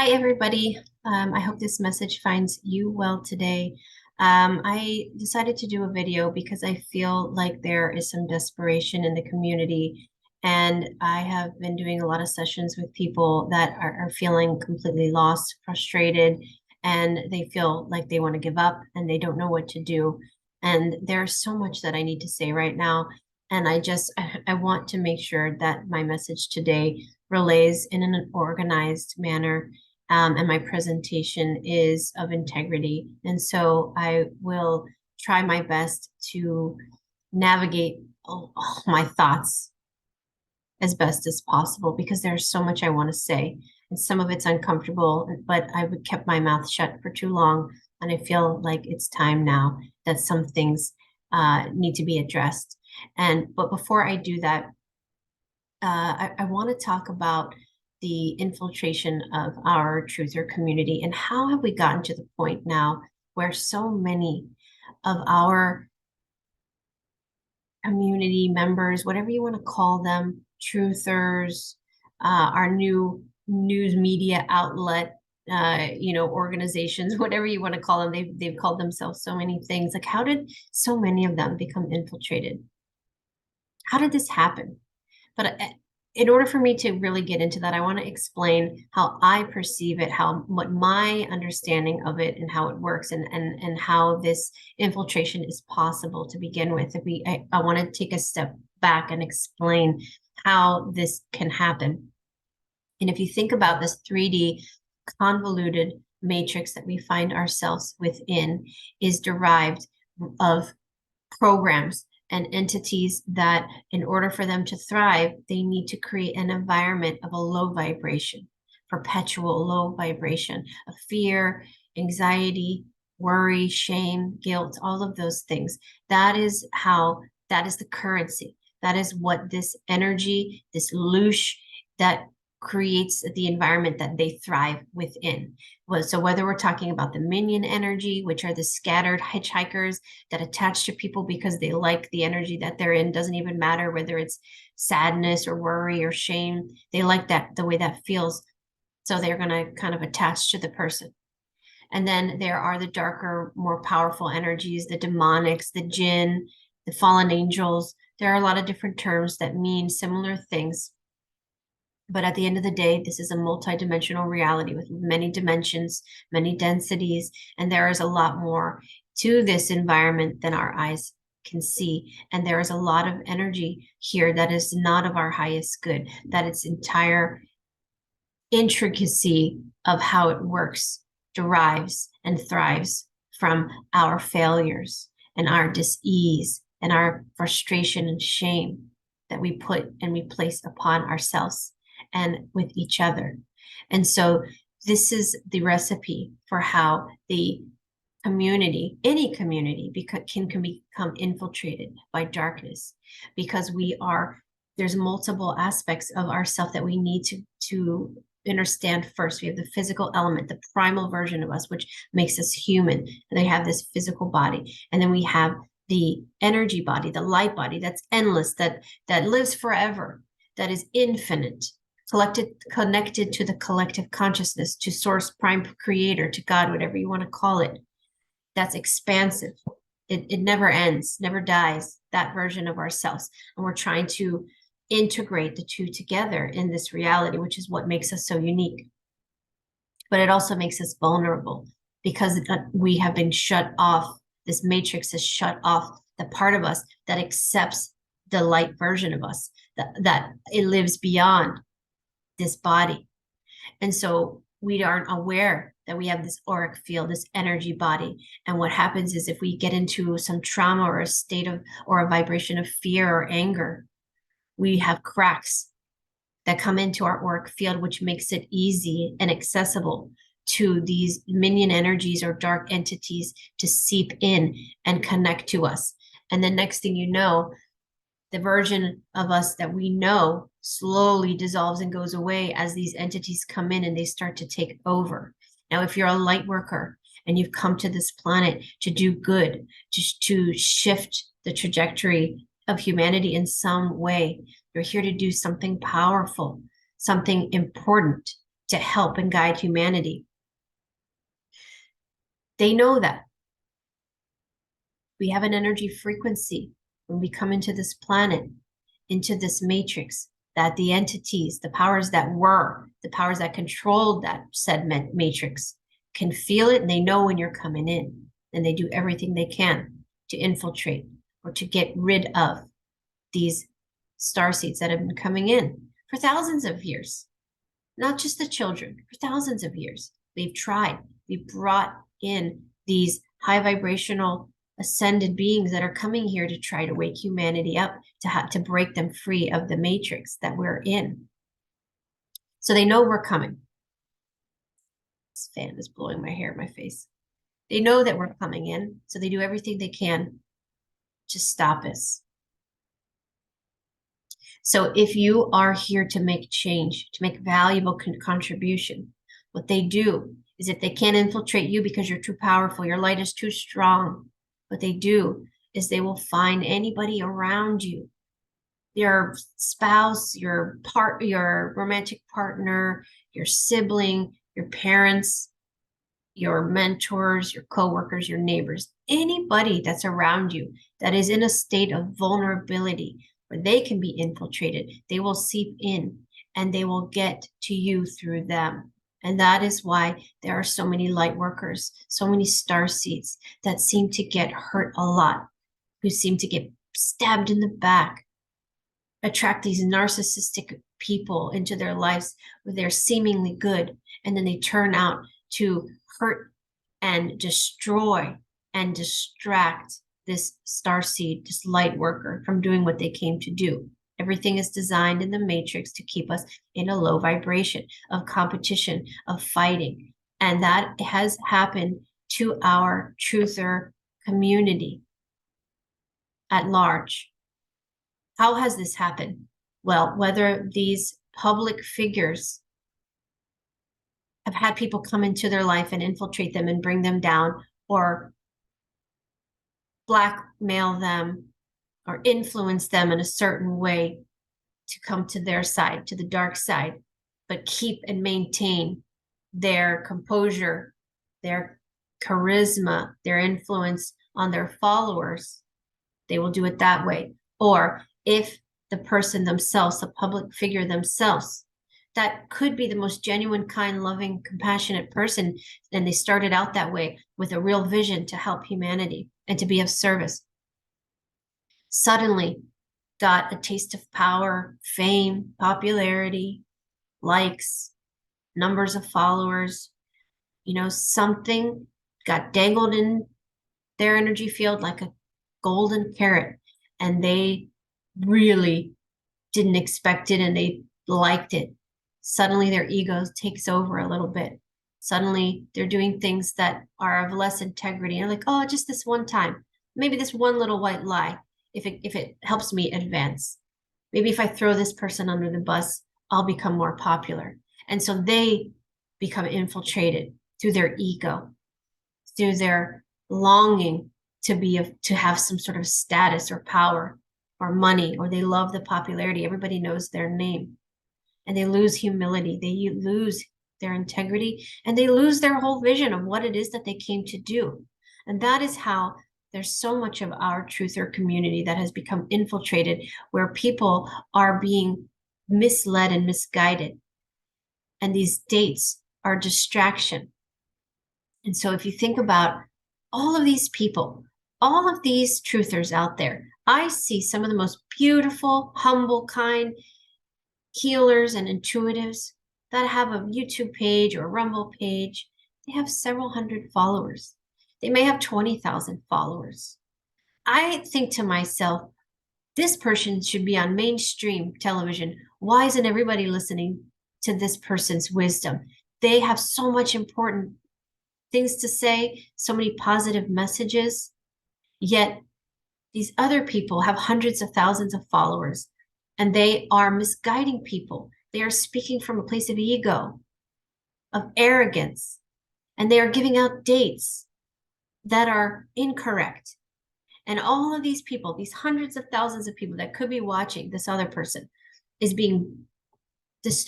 Hi, everybody. I hope this message finds you well today. I decided to do a video because I feel like there is some desperation in the community, and I have been doing a lot of sessions with people that are feeling completely lost, frustrated, and they feel like they want to give up and they don't know what to do. And there's so much that I need to say right now, and I want to make sure that my message today relays in an organized manner, and my presentation is of integrity. And so I will try my best to navigate all my thoughts as best as possible because there's so much I want to say. And some of it's uncomfortable, but I've kept my mouth shut for too long. And I feel like it's time now that some things need to be addressed. But before I do that, I want to talk about the infiltration of our truther community and how have we gotten to the point now where so many of our community members, whatever you want to call them, truthers, our new news media outlet, organizations, whatever you want to call them, they've called themselves so many things. Like, how did so many of them become infiltrated? How did this happen? But in order for me to really get into that, I want to explain how I perceive it, what my understanding of it and how it works, and how this infiltration is possible to begin with. I want to take a step back and explain how this can happen. And if you think about this 3D convoluted matrix that we find ourselves within is derived of programs and entities that, in order for them to thrive, they need to create an environment of a low vibration, perpetual low vibration of fear, anxiety, worry, shame, guilt, all of those things. That is the currency. That is what this energy, this loosh, that creates the environment that they thrive within. So whether we're talking about the minion energy, which are the scattered hitchhikers that attach to people because they like the energy that they're in, doesn't even matter whether it's sadness or worry or shame, they like that, the way that feels. So they're going to kind of attach to the person. And then there are the darker, more powerful energies, the demonics, the jinn, the fallen angels. There are a lot of different terms that mean similar things. But at the end of the day, this is a multidimensional reality with many dimensions, many densities, and there is a lot more to this environment than our eyes can see. And there is a lot of energy here that is not of our highest good, that its entire intricacy of how it works derives and thrives from our failures and our dis-ease and our frustration and shame that we put and we place upon ourselves and with each other. And so this is the recipe for how the community, any community, can become infiltrated by darkness, because there's multiple aspects of ourself that we need to understand. First, we have the physical element, the primal version of us, which makes us human. And they have this physical body. And then we have the energy body, the light body that's endless, that lives forever, that is infinite, connected to the collective consciousness, to source, prime creator, to God, whatever you want to call it. That's expansive. It never ends, never dies, that version of ourselves. And we're trying to integrate the two together in this reality, which is what makes us so unique. But it also makes us vulnerable because we have been shut off. This matrix has shut off the part of us that accepts the light version of us, that it lives beyond this body. And so we aren't aware that we have this auric field, this energy body. And what happens is, if we get into some trauma or a state of, or a vibration of fear or anger, we have cracks that come into our auric field, which makes it easy and accessible to these minion energies or dark entities to seep in and connect to us. And the next thing you know, the version of us that we know slowly dissolves and goes away as these entities come in and they start to take over. Now, if you're a light worker and you've come to this planet to do good, just to shift the trajectory of humanity in some way, you're here to do something powerful, something important, to help and guide humanity. They know that we have an energy frequency when we come into this planet, into this matrix, that the entities, the powers that were, the powers that controlled that said matrix can feel it, and they know when you're coming in, and they do everything they can to infiltrate or to get rid of these star seeds that have been coming in for thousands of years. Not just the children, for thousands of years. They've tried. We've brought in these high vibrational ascended beings that are coming here to try to wake humanity up, to break them free of the matrix that we're in. So they know we're coming. This fan is blowing my hair in my face. They know that we're coming in, so they do everything they can to stop us. So if you are here to make change, to make valuable contribution, what they do is, if they can't infiltrate you because you're too powerful, your light is too strong, what they do is they will find anybody around you, your spouse, your romantic partner, your sibling, your parents, your mentors, your coworkers, your neighbors, anybody that's around you that is in a state of vulnerability where they can be infiltrated. They will seep in and they will get to you through them. And that is why there are so many light workers, so many star seeds that seem to get hurt a lot, who seem to get stabbed in the back, attract these narcissistic people into their lives where they're seemingly good, and then they turn out to hurt and destroy and distract this starseed, this light worker, from doing what they came to do. Everything is designed in the matrix to keep us in a low vibration of competition, of fighting. And that has happened to our truther community at large. How has this happened? Well, whether these public figures have had people come into their life and infiltrate them and bring them down, or blackmail them or influence them in a certain way to come to their side, to the dark side, but keep and maintain their composure, their charisma, their influence on their followers, they will do it that way. Or if the person themselves, the public figure themselves, that could be the most genuine, kind, loving, compassionate person, and they started out that way with a real vision to help humanity and to be of service, suddenly got a taste of power, fame, popularity, likes, numbers of followers, something got dangled in their energy field like a golden carrot, and they really didn't expect it and they liked it. Suddenly their ego takes over a little bit. Suddenly they're doing things that are of less integrity. And like, oh, just this one time, maybe this one little white lie, if it helps me advance. Maybe if I throw this person under the bus, I'll become more popular. And so they become infiltrated through their ego, through their longing to have some sort of status or power or money, or they love the popularity. Everybody knows their name. And they lose humility. They lose their integrity, and they lose their whole vision of what it is that they came to do. And that is how there's so much of our truther community that has become infiltrated, where people are being misled and misguided. And these dates are distraction. And so if you think about all of these people, all of these truthers out there, I see some of the most beautiful, humble, kind healers and intuitives that have a YouTube page or a Rumble page. They have several hundred followers. They may have 20,000 followers. I think to myself, this person should be on mainstream television. Why isn't everybody listening to this person's wisdom? They have so much important things to say, so many positive messages, yet these other people have hundreds of thousands of followers, and they are misguiding people. They are speaking from a place of ego, of arrogance, and they are giving out dates that are incorrect. And all of these people, these hundreds of thousands of people that could be watching this other person, is being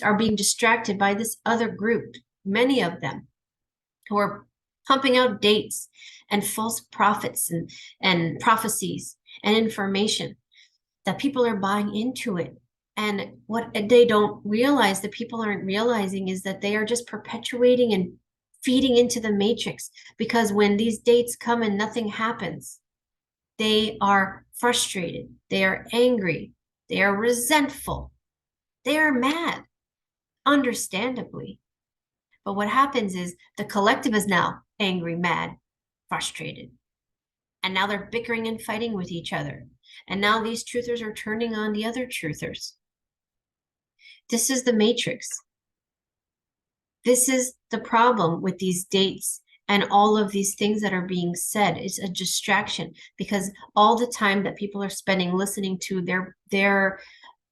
are being distracted by this other group, many of them who are pumping out dates and false prophets and prophecies and information that people are buying into it. And what they don't realize, that people aren't realizing, is that they are just perpetuating and feeding into the matrix, because when these dates come and nothing happens, they are frustrated, they are angry, they are resentful, they are mad, understandably. But what happens is the collective is now angry, mad, frustrated. And now they're bickering and fighting with each other. And now these truthers are turning on the other truthers. This is the matrix. This is the problem with these dates and all of these things that are being said. It's a distraction, because all the time that people are spending listening to their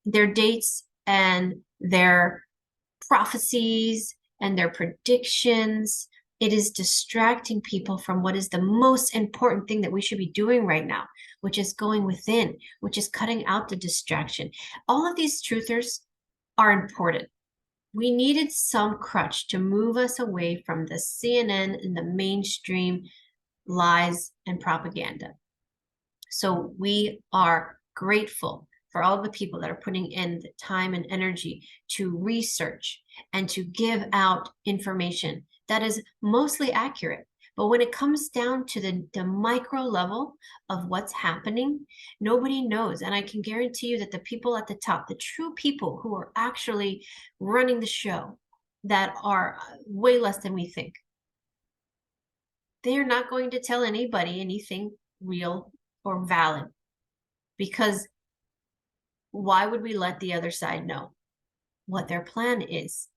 dates and their prophecies and their predictions, it is distracting people from what is the most important thing that we should be doing right now, which is going within, which is cutting out the distraction. All of these truthers are important. We needed some crutch to move us away from the CNN and the mainstream lies and propaganda. So we are grateful for all the people that are putting in the time and energy to research and to give out information that is mostly accurate. But when it comes down to the micro level of what's happening, nobody knows. And I can guarantee you that the people at the top, the true people who are actually running the show, that are way less than we think, they are not going to tell anybody anything real or valid, because why would we let the other side know what their plan is?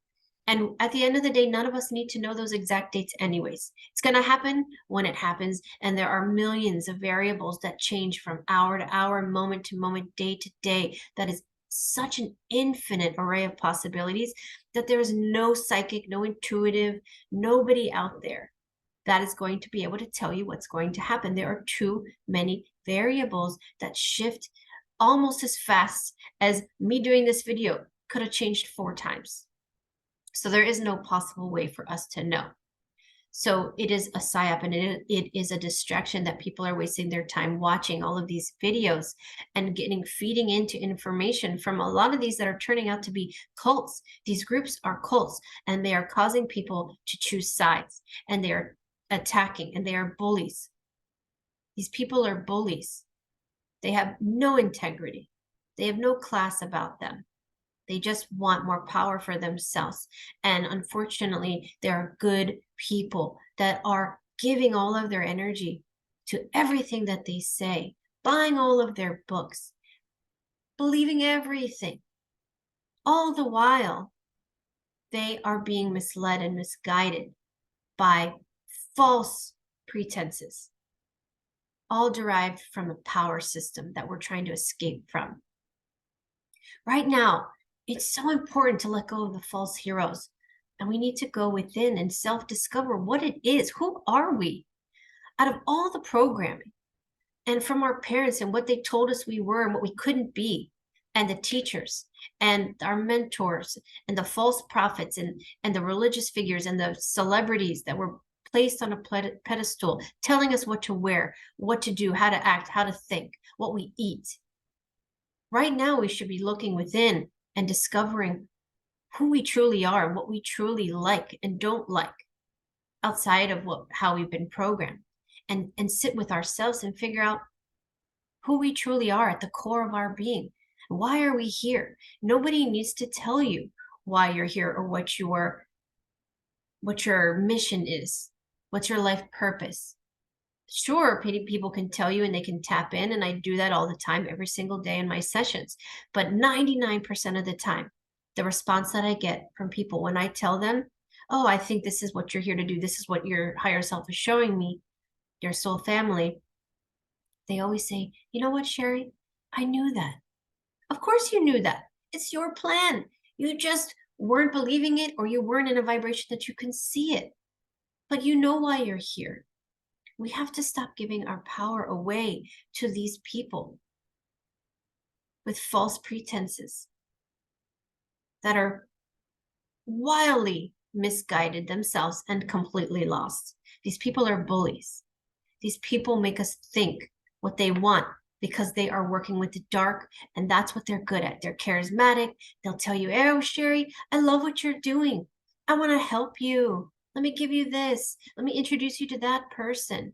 And at the end of the day, none of us need to know those exact dates anyways. It's going to happen when it happens. And there are millions of variables that change from hour to hour, moment to moment, day to day. That is such an infinite array of possibilities that there is no psychic, no intuitive, nobody out there that is going to be able to tell you what's going to happen. There are too many variables that shift almost as fast as me doing this video could have changed 4 times. So there is no possible way for us to know. So it is a psyop, and it is a distraction that people are wasting their time watching all of these videos and feeding into information from a lot of these that are turning out to be cults. These groups are cults, and they are causing people to choose sides, and they are attacking, and they are bullies. These people are bullies. They have no integrity. They have no class about them. They just want more power for themselves. And unfortunately, there are good people that are giving all of their energy to everything that they say, buying all of their books, believing everything. All the while, they are being misled and misguided by false pretenses, all derived from a power system that we're trying to escape from. Right now, it's so important to let go of the false heroes. And we need to go within and self-discover what it is. Who are we? Out of all the programming and from our parents and what they told us we were and what we couldn't be, and the teachers and our mentors and the false prophets and the religious figures and the celebrities that were placed on a pedestal, telling us what to wear, what to do, how to act, how to think, what we eat. Right now, we should be looking within and discovering who we truly are and what we truly like and don't like outside of how we've been programmed, and sit with ourselves and figure out who we truly are at the core of our being. Why are we here? Nobody needs to tell you why you're here or what your mission is, what's your life purpose. Sure, people can tell you and they can tap in, and I do that all the time, every single day in my sessions. But 99% of the time, the response that I get from people when I tell them, oh, I think this is what you're here to do, this is what your higher self is showing me, your soul family, they always say, you know what, Sherri? I knew that. Of course you knew that. It's your plan. You just weren't believing it, or you weren't in a vibration that you can see it. But you know why you're here. We have to stop giving our power away to these people with false pretenses that are wildly misguided themselves and completely lost. These people are bullies. These people make us think what they want because they are working with the dark, and that's what they're good at. They're charismatic. They'll tell you, oh, Sherri, I love what you're doing. I want to help you. Let me give you this. Let me introduce you to that person.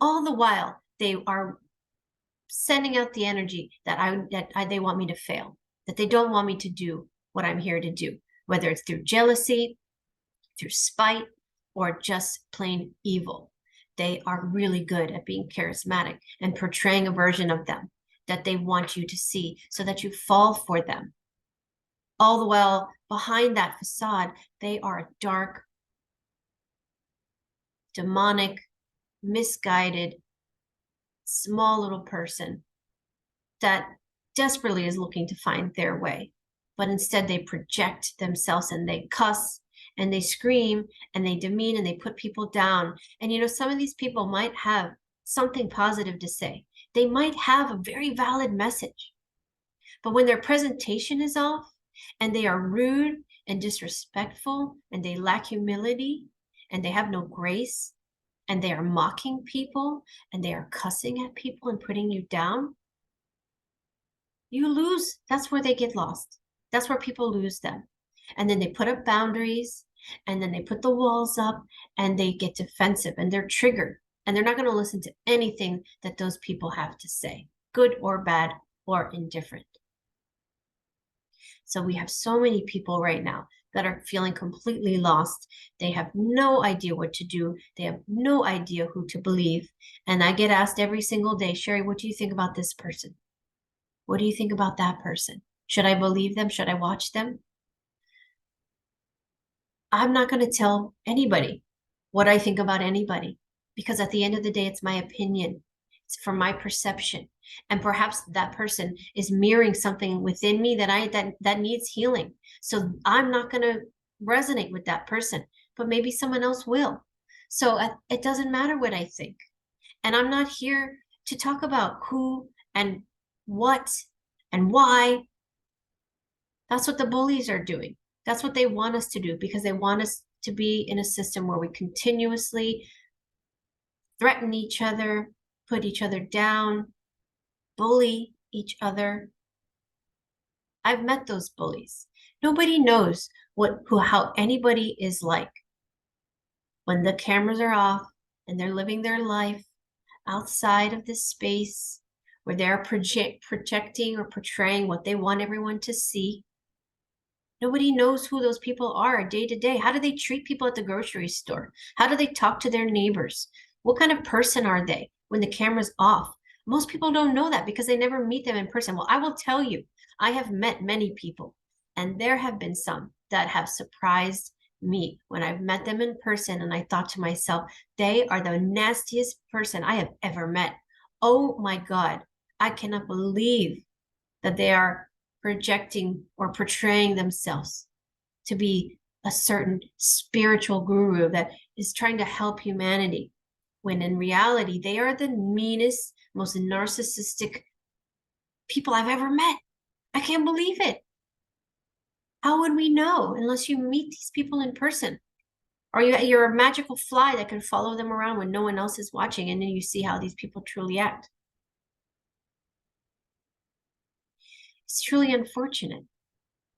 All the while, they are sending out the energy they want me to fail, that they don't want me to do what I'm here to do, whether it's through jealousy, through spite, or just plain evil. They are really good at being charismatic and portraying a version of them that they want you to see so that you fall for them. All the while, behind that facade, they are a dark, demonic, misguided, small little person that desperately is looking to find their way. But instead, they project themselves and they cuss and they scream and they demean and they put people down. And you know, some of these people might have something positive to say. They might have a very valid message. But when their presentation is off and they are rude and disrespectful and they lack humility and they have no grace and they are mocking people and they are cussing at people and putting you down, you lose. That's where they get lost. That's where people lose them. And then they put up boundaries and then they put the walls up and they get defensive and they're triggered and they're not going to listen to anything that those people have to say, good or bad or indifferent. So we have so many people right now that are feeling completely lost. They have no idea what to do. They have no idea who to believe. And I get asked every single day, Sherri, what do you think about this person? What do you think about that person? Should I believe them? Should I watch them? I'm not going to tell anybody what I think about anybody because at the end of the day, it's my opinion. It's from my perception. And perhaps that person is mirroring something within me that needs healing. So I'm not going to resonate with that person, but maybe someone else will. So it doesn't matter what I think. And I'm not here to talk about who and what and why. That's what the bullies are doing. That's what they want us to do because they want us to be in a system where we continuously threaten each other, put each other down, bully each other. I've met those bullies. Nobody knows how anybody is like when the cameras are off and they're living their life outside of this space where they're projecting or portraying what they want everyone to see. Nobody knows who those people are day to day. How do they treat people at the grocery store? How do they talk to their neighbors? What kind of person are they when the camera's off? Most people don't know that because they never meet them in person. Well, I will tell you, I have met many people, and there have been some that have surprised me when I've met them in person. And I thought to myself, they are the nastiest person I have ever met. Oh my God, I cannot believe that they are projecting or portraying themselves to be a certain spiritual guru that is trying to help humanity, when in reality, they are the meanest, most narcissistic people I've ever met. I can't believe it. How would we know unless you meet these people in person? Or you're a magical fly that can follow them around when no one else is watching, and then you see how these people truly act. It's truly unfortunate.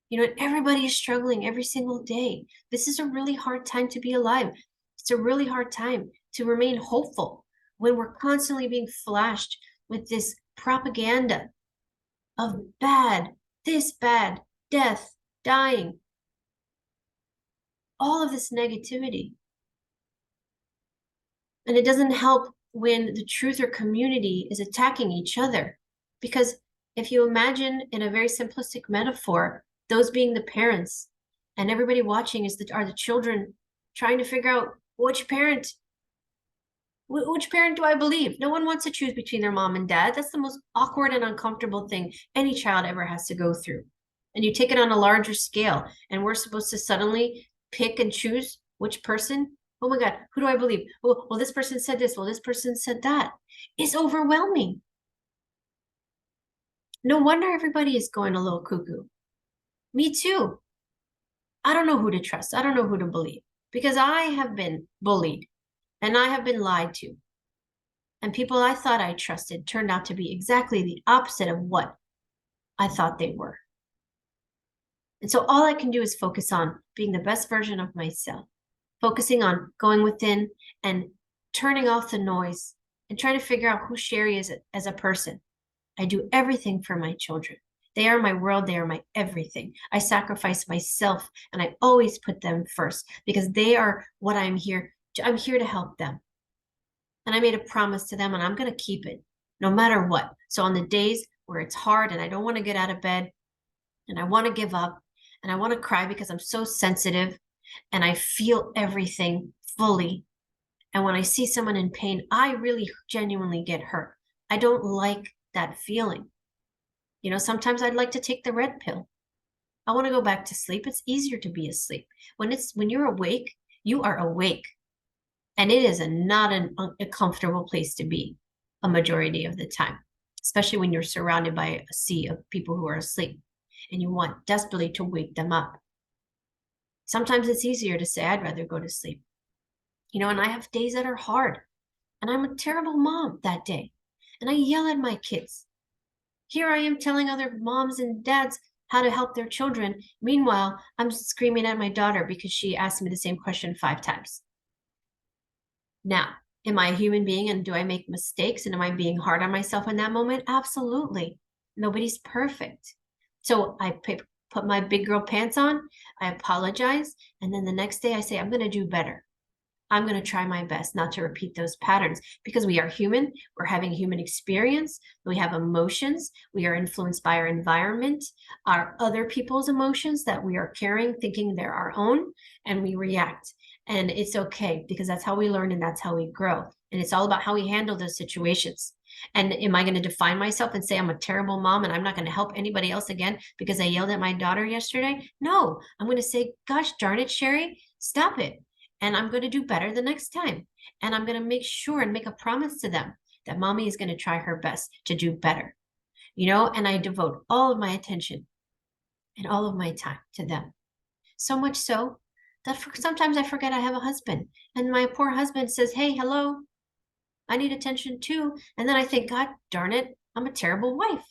You know, everybody is struggling every single day. This is a really hard time to be alive. It's a really hard time to remain hopeful when we're constantly being flashed with this propaganda of bad, death, dying, all of this negativity. And it doesn't help when the truther community is attacking each other. Because if you imagine in a very simplistic metaphor, those being the parents and everybody watching are the children trying to figure out which parent do I believe? No one wants to choose between their mom and dad. That's the most awkward and uncomfortable thing any child ever has to go through. And you take it on a larger scale, and we're supposed to suddenly pick and choose which person. Oh my God, who do I believe? Well, this person said this. Well, this person said that. It's overwhelming. No wonder everybody is going a little cuckoo. Me too. I don't know who to trust. I don't know who to believe because I have been bullied and I have been lied to. And people I thought I trusted turned out to be exactly the opposite of what I thought they were. And so all I can do is focus on being the best version of myself, focusing on going within and turning off the noise and trying to figure out who Sherri is as a person. I do everything for my children. They are my world. They are my everything. I sacrifice myself and I always put them first because they are what I'm here. I'm here to help them. And I made a promise to them and I'm going to keep it no matter what. So on the days where it's hard and I don't want to get out of bed and I want to give up and I want to cry because I'm so sensitive and I feel everything fully. And when I see someone in pain, I really genuinely get hurt. I don't like that feeling. You know, sometimes I'd like to take the red pill. I want to go back to sleep. It's easier to be asleep. When you're awake, you are awake. And it is not a comfortable place to be a majority of the time, especially when you're surrounded by a sea of people who are asleep and you want desperately to wake them up. Sometimes it's easier to say, I'd rather go to sleep. You know, and I have days that are hard and I'm a terrible mom that day and I yell at my kids. Here I am telling other moms and dads how to help their children. Meanwhile, I'm screaming at my daughter because she asked me the same question 5 times. Now, am I a human being and do I make mistakes and am I being hard on myself in that moment? Absolutely. Nobody's perfect. So I put my big girl pants on, I apologize, and then the next day I say, I'm going to do better. I'm going to try my best not to repeat those patterns because we are human. We're having human experience. We have emotions. We are influenced by our environment, our other people's emotions that we are carrying, thinking they're our own, and we react. And it's okay because that's how we learn and that's how we grow. And it's all about how we handle those situations. And am I going to define myself and say I'm a terrible mom and I'm not going to help anybody else again because I yelled at my daughter yesterday? No, I'm going to say, gosh darn it, Sherri, stop it. And I'm going to do better the next time. And I'm going to make sure and make a promise to them that mommy is going to try her best to do better. You know, and I devote all of my attention and all of my time to them. So much so that sometimes I forget I have a husband. And my poor husband says, hey, hello, I need attention too. And then I think, God darn it, I'm a terrible wife.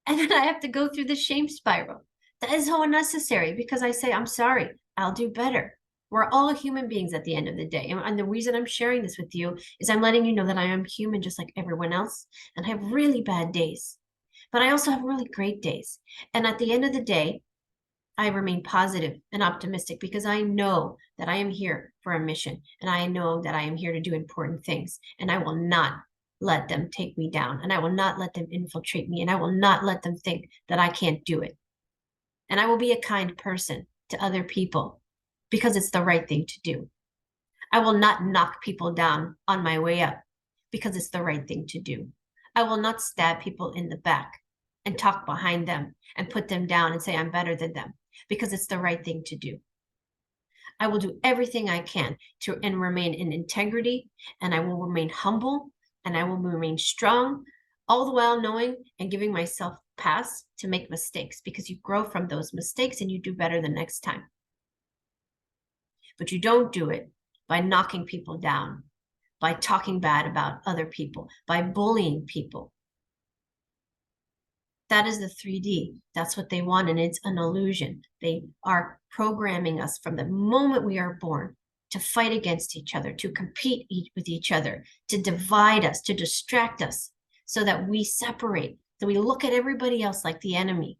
And then I have to go through the shame spiral. That is so unnecessary because I say, I'm sorry, I'll do better. We're all human beings at the end of the day. And the reason I'm sharing this with you is I'm letting you know that I am human just like everyone else. And I have really bad days, but I also have really great days. And at the end of the day, I remain positive and optimistic because I know that I am here for a mission. And I know that I am here to do important things. And I will not let them take me down. And I will not let them infiltrate me. And I will not let them think that I can't do it. And I will be a kind person to other people because it's the right thing to do. I will not knock people down on my way up because it's the right thing to do. I will not stab people in the back and talk behind them and put them down and say I'm better than them because it's the right thing to do. I will do everything I can to and remain in integrity, and I will remain humble and I will remain strong, all the while knowing and giving myself pass to make mistakes because you grow from those mistakes and you do better the next time. But you don't do it by knocking people down, by talking bad about other people, by bullying people. That is the 3D. That's what they want, and it's an illusion. They are programming us from the moment we are born to fight against each other, to compete with each other, to divide us, to distract us, so that we separate, so we look at everybody else like the enemy,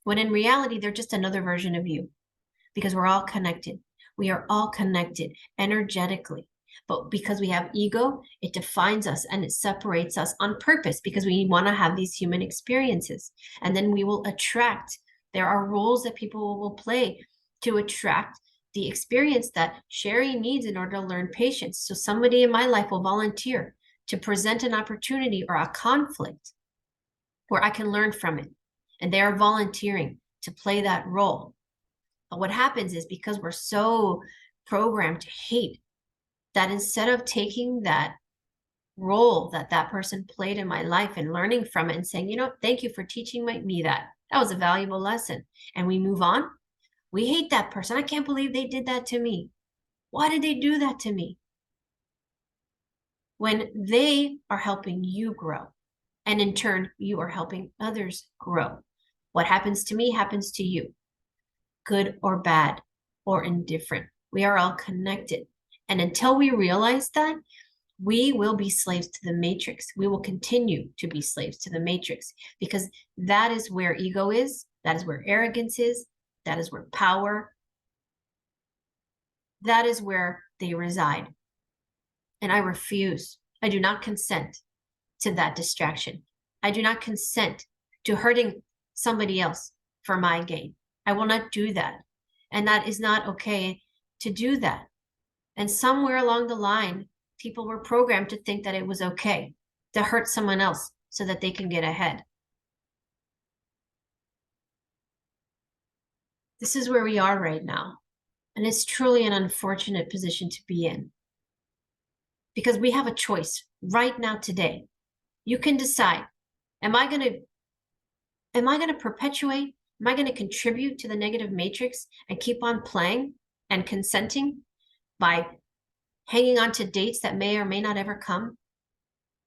when in reality, they're just another version of you, because we're all connected. We are all connected energetically. But because we have ego, it defines us and it separates us on purpose because we want to have these human experiences. And then we will attract. There are roles that people will play to attract the experience that Sherri needs in order to learn patience. So somebody in my life will volunteer to present an opportunity or a conflict where I can learn from it. And they are volunteering to play that role. But what happens is because we're so programmed to hate, that instead of taking that role that that person played in my life and learning from it and saying, you know, thank you for teaching me that. That was a valuable lesson. And we move on. We hate that person. I can't believe they did that to me. Why did they do that to me? When they are helping you grow, and in turn, you are helping others grow. What happens to me happens to you, good or bad or indifferent. We are all connected. And until we realize that, we will be slaves to the matrix. We will continue to be slaves to the matrix because that is where ego is. That is where arrogance is. That is where power, that is where they reside. And I refuse. I do not consent to that distraction. I do not consent to hurting somebody else for my gain. I will not do that. And that is not okay to do that. And somewhere along the line, people were programmed to think that it was okay to hurt someone else so that they can get ahead. This is where we are right now. And it's truly an unfortunate position to be in. Because we have a choice right now today. You can decide, am I going to perpetuate, am I going to contribute to the negative matrix and keep on playing and consenting by hanging on to dates that may or may not ever come,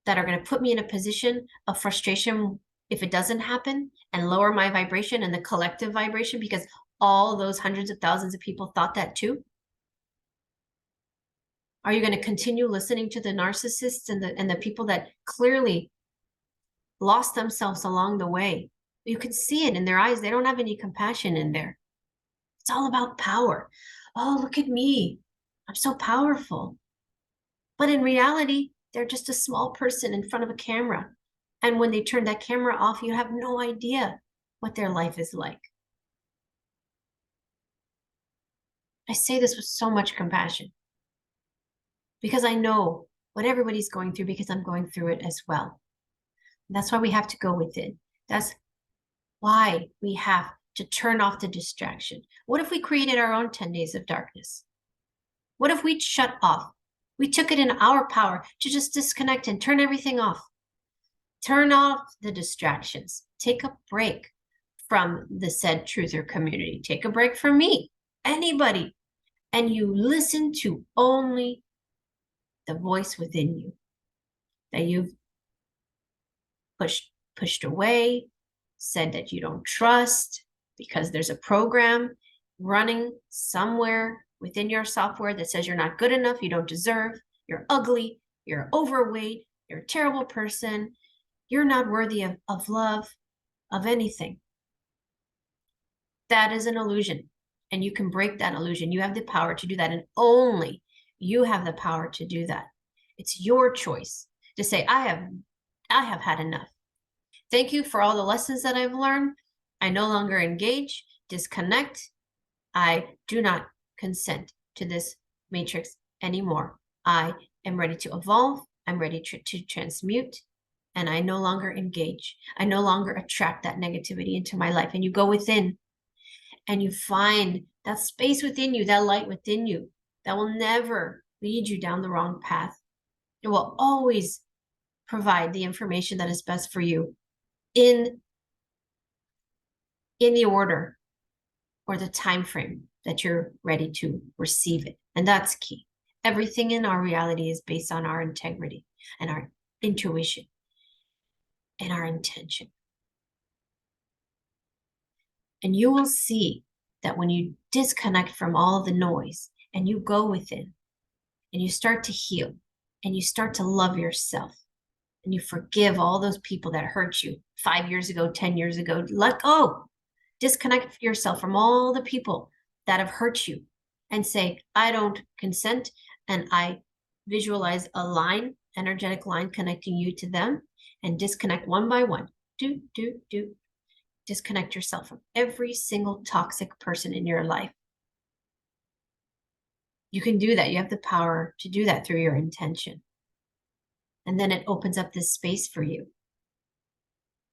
that are going to put me in a position of frustration if it doesn't happen, and lower my vibration and the collective vibration because all those hundreds of thousands of people thought that too? Are you going to continue listening to the narcissists and the people that clearly lost themselves along the way? You can see it in their eyes. They don't have any compassion in there. It's all about power. Oh, look at me. I'm so powerful. But in reality, they're just a small person in front of a camera. And when they turn that camera off, you have no idea what their life is like. I say this with so much compassion because I know what everybody's going through because I'm going through it as well. And that's why we have to go within. That's why we have to turn off the distraction. What if we created our own 10 days of darkness? What if we shut off? We took it in our power to just disconnect and turn everything off. Turn off the distractions. Take a break from the said truther community. Take a break from me, anybody. And you listen to only the voice within you that you've pushed away, said that you don't trust because there's a program running somewhere within your software that says you're not good enough, you don't deserve, you're ugly, you're overweight, you're a terrible person, you're not worthy of love, of anything. That is an illusion. And you can break that illusion. You have the power to do that. And only you have the power to do that. It's your choice to say, I have had enough. Thank you for all the lessons that I've learned. I no longer engage, disconnect. I do not consent to this matrix anymore. I am ready to evolve. I'm ready to transmute. And I no longer engage. I no longer attract that negativity into my life. And you go within and you find that space within you, that light within you, that will never lead you down the wrong path. It will always provide the information that is best for you in the order or the time frame that you're ready to receive it. And that's key. Everything in our reality is based on our integrity and our intuition and our intention. And you will see that when you disconnect from all the noise and you go within and you start to heal and you start to love yourself and you forgive all those people that hurt you 5 years ago, 10 years ago, let go. Disconnect yourself from all the people that have hurt you and say, I don't consent. And I visualize a line, energetic line connecting you to them, and disconnect one by one. Disconnect yourself from every single toxic person in your life. You can do that. You have the power to do that through your intention. And then it opens up this space for you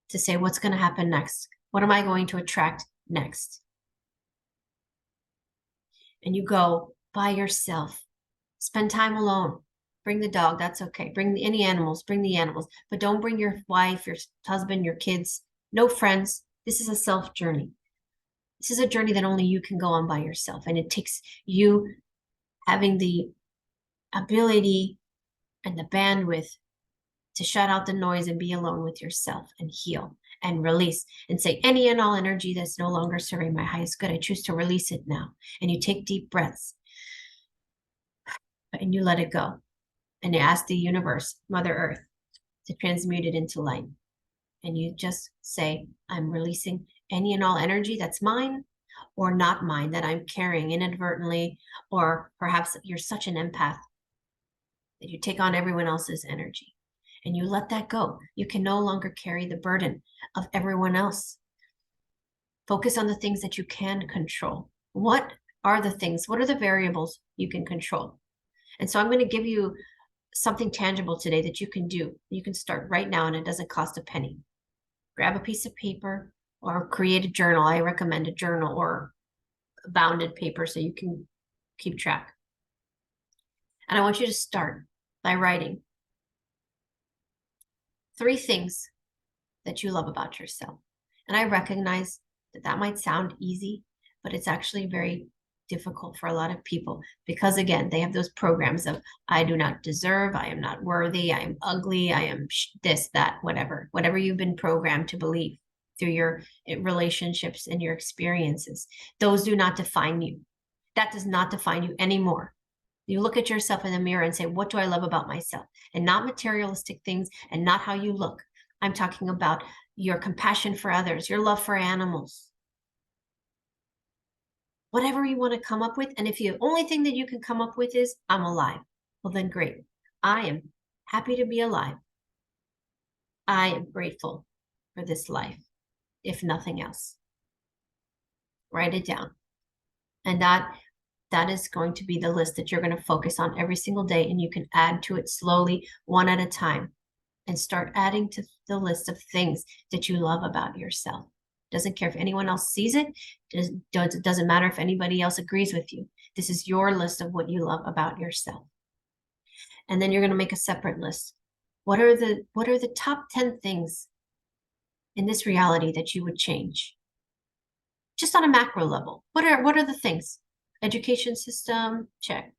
to say, what's going to happen next? What am I going to attract next? And you go by yourself. Spend time alone. Bring the dog. That's okay. Bring any animals. Bring the animals. But don't bring your wife, your husband, your kids. No friends. This is a self journey. This is a journey that only you can go on by yourself. And it takes you having the ability and the bandwidth to shut out the noise and be alone with yourself and heal and release and say, any and all energy that's no longer serving my highest good, I choose to release it now. And you take deep breaths and you let it go. And you ask the universe, Mother Earth, to transmute it into light. And you just say, I'm releasing any and all energy that's mine or not mine that I'm carrying inadvertently, or perhaps you're such an empath that you take on everyone else's energy. And you let that go. You can no longer carry the burden of everyone else. Focus on the things that you can control. What are the things? What are the variables you can control? And so I'm going to give you something tangible today that you can do. You can start right now, and it doesn't cost a penny. Grab a piece of paper or create a journal. I recommend a journal or a bounded paper so you can keep track. And I want you to start by writing 3 things that you love about yourself. And I recognize that that might sound easy, but it's actually very difficult for a lot of people because, again, they have those programs of, I do not deserve, I am not worthy, I am ugly, I am this, that, whatever you've been programmed to believe through your relationships and your experiences. Those do not define you. That does not define you anymore. You look at yourself in the mirror and say, what do I love about myself? And not materialistic things and not how you look. I'm talking about your compassion for others, your love for animals, whatever you want to come up with. And if the only thing that you can come up with is, I'm alive, well, then great. I am happy to be alive. I am grateful for this life, if nothing else. Write it down. And that is going to be the list that you're going to focus on every single day. And you can add to it slowly, one at a time, and start adding to the list of things that you love about yourself. Doesn't care if anyone else sees it. It doesn't matter if anybody else agrees with you. This is your list of what you love about yourself. And then you're going to make a separate list. What are the top 10 things in this reality that you would change? Just on a macro level. What are the things? Education system, check.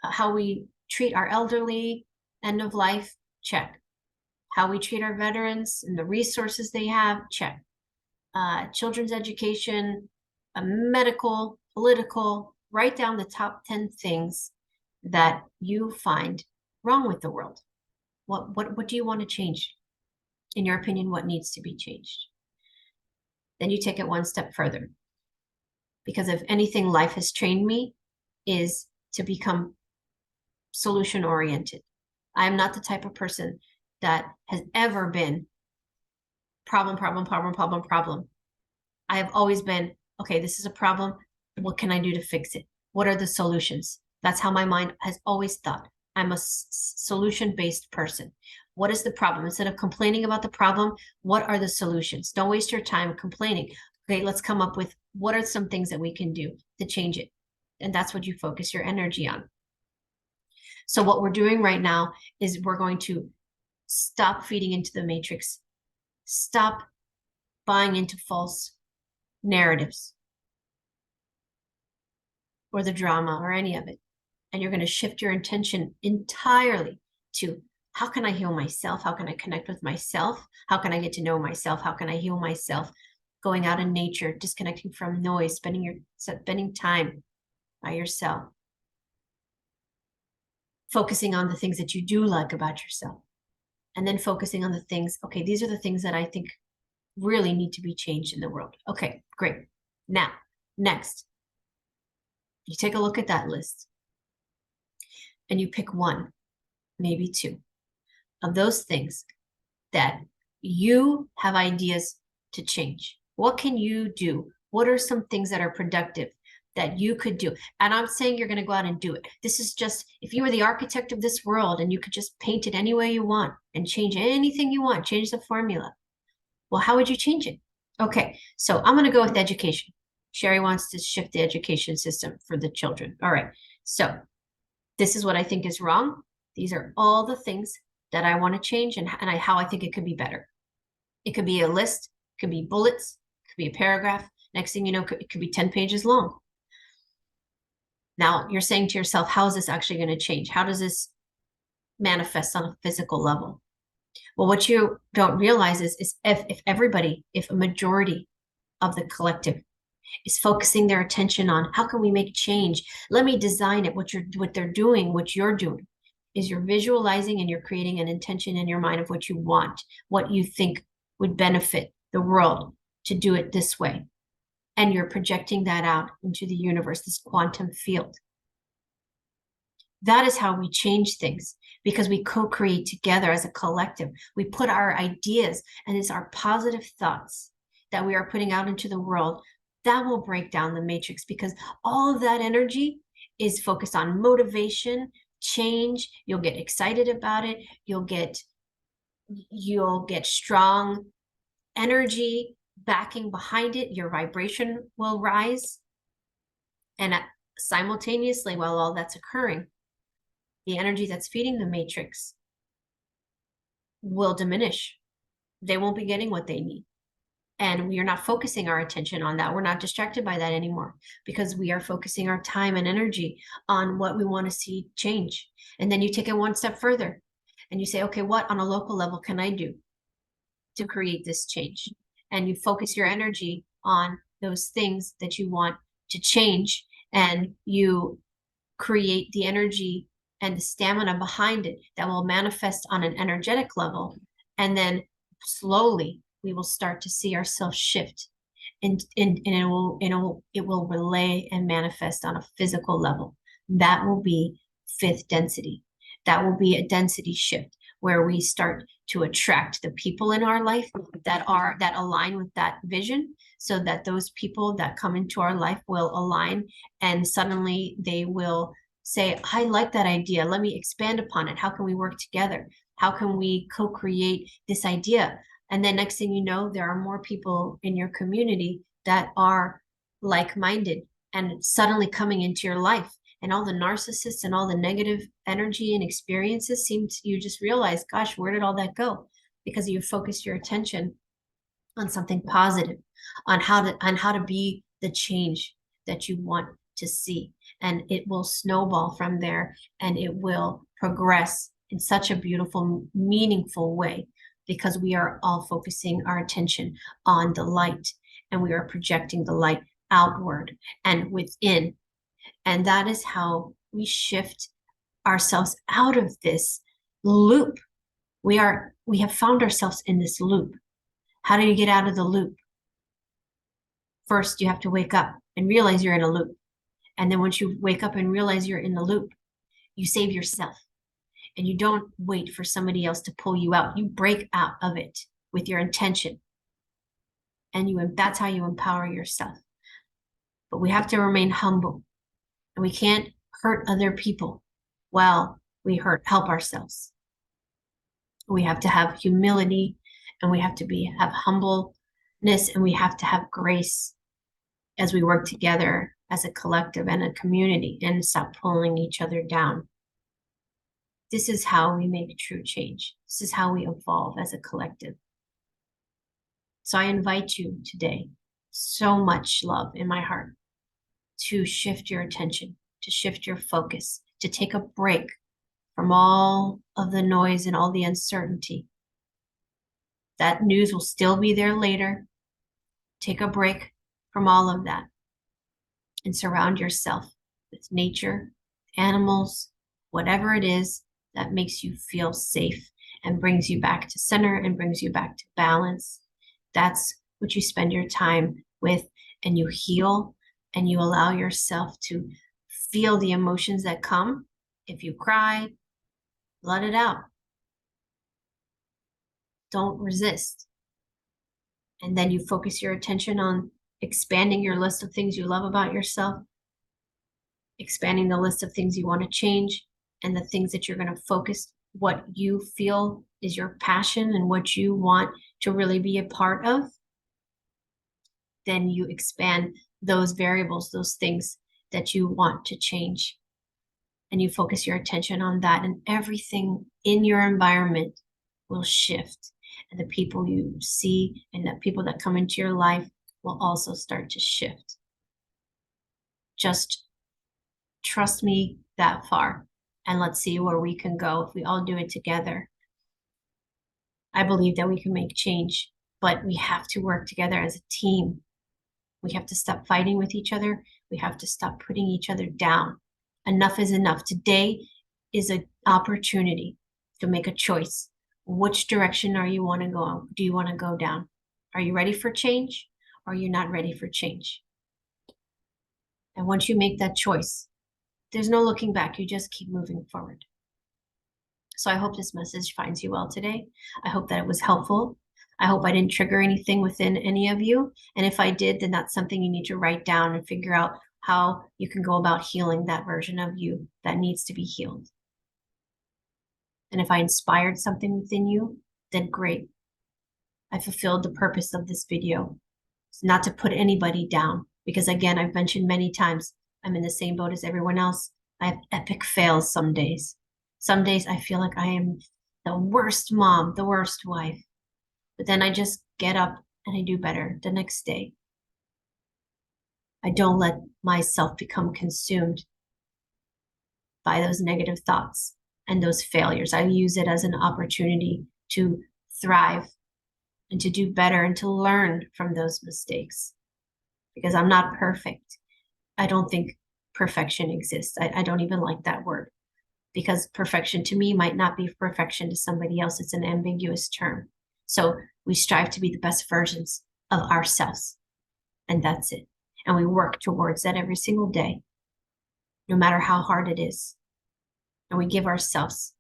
How we treat our elderly, end of life, check. How we treat our veterans and the resources they have, check. Children's education, medical, political, write down the top 10 things that you find wrong with the world. What do you want to change? In your opinion, what needs to be changed? Then you take it one step further. Because if anything life has trained me is to become solution oriented. I am not the type of person that has ever been problem. I have always been, okay, this is a problem. What can I do to fix it? What are the solutions? That's how my mind has always thought. I'm a solution-based person. What is the problem? Instead of complaining about the problem, what are the solutions? Don't waste your time complaining. Okay, let's come up with what are some things that we can do to change it. And that's what you focus your energy on. So what we're doing right now is we're going to stop feeding into the matrix. Stop buying into false narratives or the drama or any of it. And you're going to shift your intention entirely to, how can I heal myself? How can I connect with myself? How can I get to know myself? How can I heal myself? Going out in nature, disconnecting from noise, spending time by yourself. Focusing on the things that you do like about yourself. And then focusing on the things, okay, these are the things that I think really need to be changed in the world. Okay, great. Now, next, you take a look at that list and you pick one, maybe two of those things that you have ideas to change. What can you do? What are some things that are productive that you could do? And I'm saying you're going to go out and do it. This is just, if you were the architect of this world and you could just paint it any way you want and change anything you want, change the formula. Well, how would you change it? Okay, so I'm going to go with education. Sherri wants to shift the education system for the children. All right, so this is what I think is wrong. These are all the things that I want to change and how I think it could be better. It could be a list, it could be bullets, it could be a paragraph, Next thing you know, it could be 10 pages long. Now you're saying to yourself, how is this actually going to change? How does this manifest on a physical level? Well, what you don't realize is if a majority of the collective is focusing their attention on how can we make change? Let me design it. What they're doing, what you're doing, is you're visualizing and you're creating an intention in your mind of what you want, what you think would benefit the world to do it this way. And you're projecting that out into the universe, this quantum field. That is how we change things, because we co-create together as a collective. We put our ideas, and it's our positive thoughts that we are putting out into the world that will break down the matrix, because all of that energy is focused on motivation, change. You'll get excited about it. You'll get strong energy backing behind it. Your vibration will rise. And simultaneously, while all that's occurring, the energy that's feeding the matrix will diminish. They won't be getting what they need. And we are not focusing our attention on that. We're not distracted by that anymore, because we are focusing our time and energy on what we want to see change. And then you take it one step further and you say, okay, what on a local level can I do to create this change? And you focus your energy on those things that you want to change, and you create the energy and the stamina behind it that will manifest on an energetic level. And then slowly we will start to see ourselves shift, and it will relay and manifest on a physical level. That will be fifth density. That will be a density shift where we start to attract the people in our life that align with that vision, so that those people that come into our life will align, and suddenly they will say, I like that idea. Let me expand upon it. How can we work together? How can we co-create this idea? And then next thing you know, there are more people in your community that are like-minded and suddenly coming into your life. And all the narcissists and all the negative energy and experiences you just realize, gosh, where did all that go? Because you focused your attention on something positive, on how to be the change that you want to see. And it will snowball from there, and it will progress in such a beautiful, meaningful way, because we are all focusing our attention on the light, and we are projecting the light outward and within. And that is how we shift ourselves out of this loop. We have found ourselves in this loop. How do you get out of the loop? First, you have to wake up and realize you're in a loop. And then once you wake up and realize you're in the loop, you save yourself. And you don't wait for somebody else to pull you out. You break out of it with your intention. And that's how you empower yourself. But we have to remain humble. And we can't hurt other people while we help ourselves. We have to have humility, and we have to have humbleness, and we have to have grace as we work together as a collective and a community, and stop pulling each other down. This is how we make true change. This is how we evolve as a collective. So I invite you today, so much love in my heart, to shift your attention, to shift your focus, to take a break from all of the noise and all the uncertainty. That news will still be there later. Take a break from all of that and surround yourself with nature, animals, whatever it is that makes you feel safe and brings you back to center and brings you back to balance. That's what you spend your time with, and you heal, and you allow yourself to feel the emotions that come. If you cry, let it out. Don't resist. And then you focus your attention on expanding your list of things you love about yourself, expanding the list of things you want to change, and the things that you're going to focus, what you feel is your passion and what you want to really be a part of. Then you expand those variables, those things that you want to change. And you focus your attention on that, and everything in your environment will shift. And the people you see and the people that come into your life will also start to shift. Just trust me that far, and let's see where we can go if we all do it together. I believe that we can make change, but we have to work together as a team. We have to stop fighting with each other. We have to stop putting each other down. Enough is enough. Today is an opportunity to make a choice. Which direction do you want to go down? Are you ready for change, or are you not ready for change? And once you make that choice, there's no looking back. You just keep moving forward. So I hope this message finds you well today. I hope that it was helpful. I hope I didn't trigger anything within any of you. And if I did, then that's something you need to write down and figure out how you can go about healing that version of you that needs to be healed. And if I inspired something within you, then great. I fulfilled the purpose of this video. It's not to put anybody down, because again, I've mentioned many times, I'm in the same boat as everyone else. I have epic fails some days. Some days I feel like I am the worst mom, the worst wife. But then I just get up and I do better the next day. I don't let myself become consumed by those negative thoughts and those failures. I use it as an opportunity to thrive and to do better and to learn from those mistakes, because I'm not perfect. I don't think perfection exists. I don't even like that word, because perfection to me might not be perfection to somebody else. It's an ambiguous term. So we strive to be the best versions of ourselves, and that's it. And we work towards that every single day, no matter how hard it is. And we give ourselves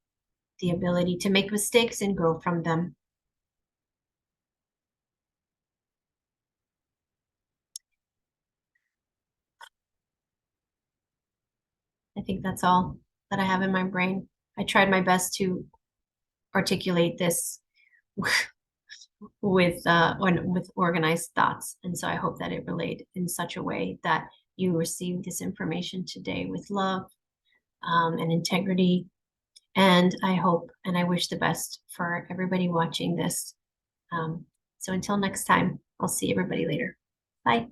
the ability to make mistakes and grow from them. I think that's all that I have in my brain. I tried my best to articulate this with organized thoughts, and so I hope that it relayed in such a way that you received this information today with love and integrity. And I hope and I wish the best for everybody watching this. So until next time, I'll see everybody later. Bye.